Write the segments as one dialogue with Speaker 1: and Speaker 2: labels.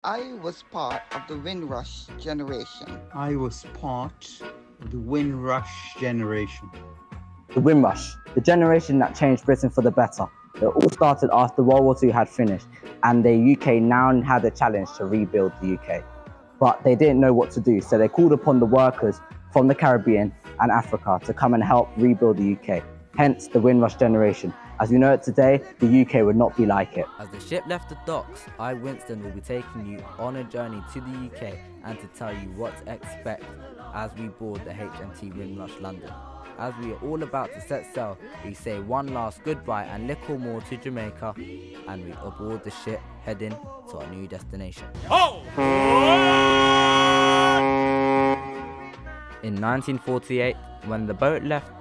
Speaker 1: I was part of the Windrush generation.
Speaker 2: I was part of the Windrush generation.
Speaker 3: The Windrush, the generation that changed Britain for the better. It all started after World War II had finished, and the UK now had a challenge to rebuild the UK. But they didn't know what to do, so they called upon the workers from the Caribbean and Africa to come and help rebuild the UK. Hence the Windrush generation. As we know it today, the UK would not be like it.
Speaker 4: As the ship left the docks, I, Winston, will be taking you on a journey to the UK and to tell you what to expect as we board the HMT Windrush London. As we are all about to set sail, we say one last goodbye and little more to Jamaica, and we aboard the ship heading to our new destination. In 1948, when the boat left,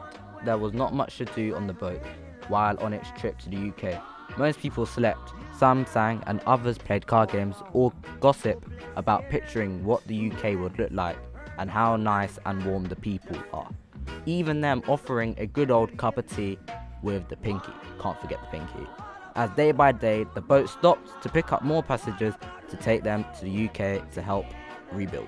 Speaker 4: there was not much to do on the boat while on its trip to the UK. Most people slept, some sang, and others played card games or gossip about picturing what the UK would look like and how nice and warm the people are. Even them offering a good old cup of tea with the pinky. Can't forget the pinky. As day by day, the boat stopped to pick up more passengers to take them to the UK to help rebuild.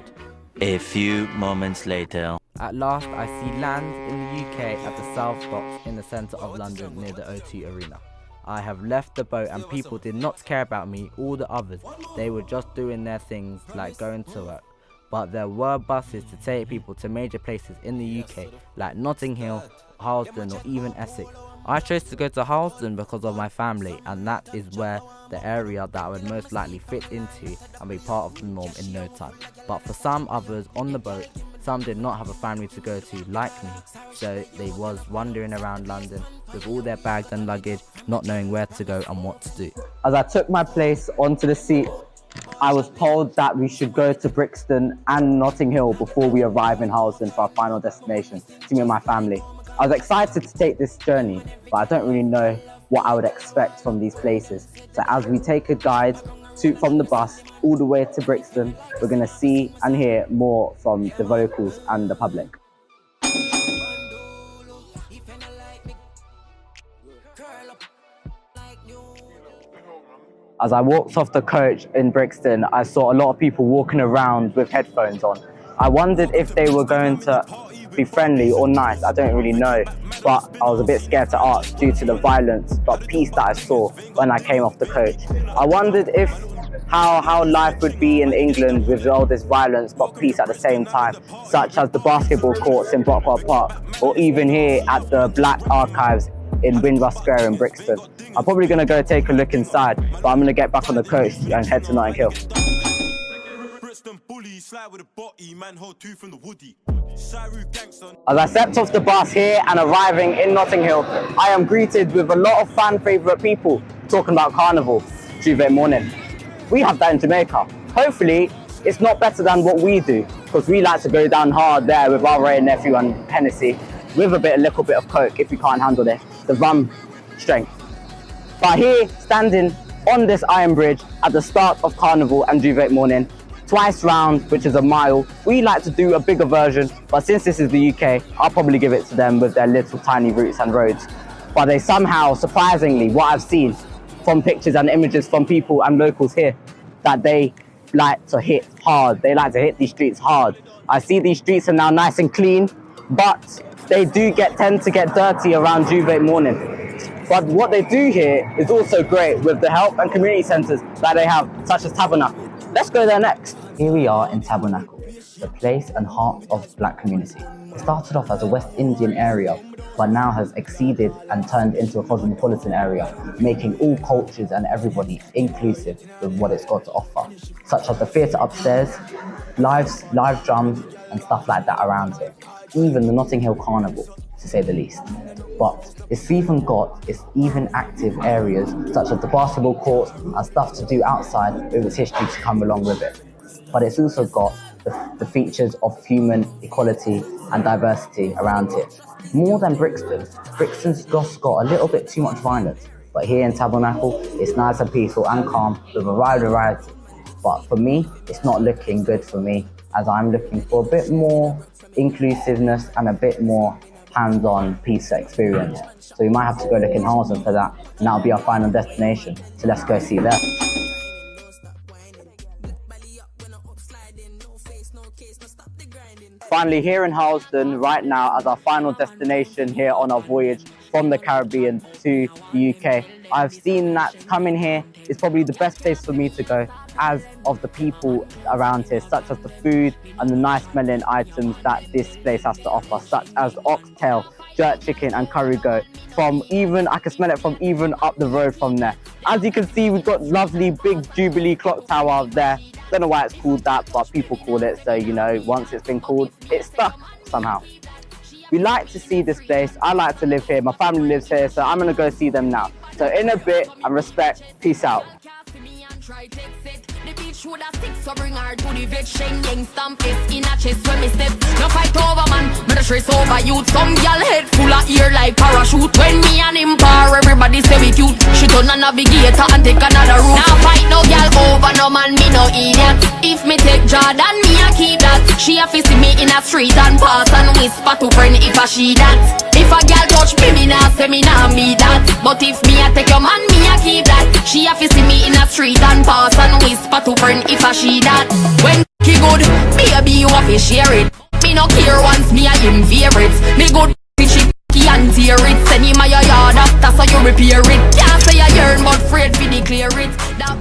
Speaker 5: A few moments later.
Speaker 4: At last, I see land in the UK at the South Docks in the centre of London near the O2 Arena. I have left the boat and people did not care about me or the others. They were just doing their things like going to work. But there were buses to take people to major places in the UK like Notting Hill, Harlesden or even Essex. I chose to go to Harlesden because of my family, and that is where the area that I would most likely fit into and be part of the norm in no time. But for some others on the boat, some did not have a family to go to like me, so they was wandering around London with all their bags and luggage, not knowing where to go and what to do.
Speaker 3: As I took my place onto the seat, I was told that we should go to Brixton and Notting Hill before we arrive in Harlesden for our final destination, to meet my family. I was excited to take this journey, but I don't really know what I would expect from these places. So as we take a guide from the bus all the way to Brixton, we're going to see and hear more from the locals and the public. As I walked off the coach in Brixton, I saw a lot of people walking around with headphones on. I wondered if they were going to be friendly or nice, I don't really know, but I was a bit scared to ask due to the violence but peace that I saw when I came off the coach. I wondered if how life would be in England with all this violence but peace at the same time, such as the basketball courts in Brockwell Park or even here at the Black Archives in Windrush Square in Brixton. I'm probably going to go take a look inside, but I'm going to get back on the coach and head to Notting Hill. As I stepped off the bus here and arriving in Notting Hill, I am greeted with a lot of fan favourite people talking about Carnival, Juve morning. We have that in Jamaica. Hopefully, it's not better than what we do, because we like to go down hard there with our Ray Nephew and Hennessy, with a little bit of Coke if we can't handle the rum strength. But here, standing on this iron bridge at the start of Carnival and Juve morning, twice round, which is a mile, we like to do a bigger version, but since this is the UK, I'll probably give it to them with their little tiny routes and roads. But they somehow, surprisingly, what I've seen from pictures and images from people and locals here, that they like to hit hard. They like to hit these streets hard. I see these streets are now nice and clean, but they do tend to get dirty around Juve morning. But what they do here is also great with the health and community centres that they have, such as Tabernacle. Let's go there next. Here we are in Tabernacle, the place and heart of black community. It started off as a West Indian area, but now has exceeded and turned into a cosmopolitan area, making all cultures and everybody inclusive with what it's got to offer, such as the theatre upstairs, live drums and stuff like that around here. Even the Notting Hill Carnival, to say the least. But it's even got active areas such as the basketball courts and stuff to do outside with its history to come along with it. But it's also got the features of human equality and diversity around it. More than Brixton, Brixton's just got a little bit too much violence. But here in Tabernacle, it's nice and peaceful and calm with a wide variety. But for me, it's not looking good for me, as I'm looking for a bit more inclusiveness and a bit more hands-on peace experience. So we might have to go look in Harlesden for that, and that'll be our final destination. So let's go see that. Finally here in Harlesden right now as our final destination here on our voyage from the Caribbean to the UK. I've seen that coming here is probably the best place for me to go as of the people around here, such as the food and the nice smelling items that this place has to offer, such as oxtail, jerk chicken and curry goat. I can smell it from even up the road from there. As you can see, we've got lovely big Jubilee clock tower up there. Don't know why it's called that, but people call it, so you know, once it's been called, it's stuck somehow. We like to see this place. I like to live here. My family lives here, so I'm gonna go see them now. So in a bit, and respect, peace out.
Speaker 6: The beach would have stick, so bring her to the vet. Sheng yang stamp is in a chest when me step. No fight over man, but the stress over youth. Some gal head full of ear like parachute. When me and him par, everybody say we cute. She turn a navigator and take another route. Now fight no gal over no man, me no idiot. If me take Jordan, me a keep that. She a fi see me in a street and pass and whisper to friend if a she that. If a gal touch me, me nah say me nah me that. But if me a take your man, me a keep that. She a fi see me in a street and pass and whisper to friend if a she that. When he good, baby you a fi share it. Me no care once me a him favorites. Me good pitchy and tear it. Send him a your yard after so you repair it. Can't say you yearn but afraid fi declare it. That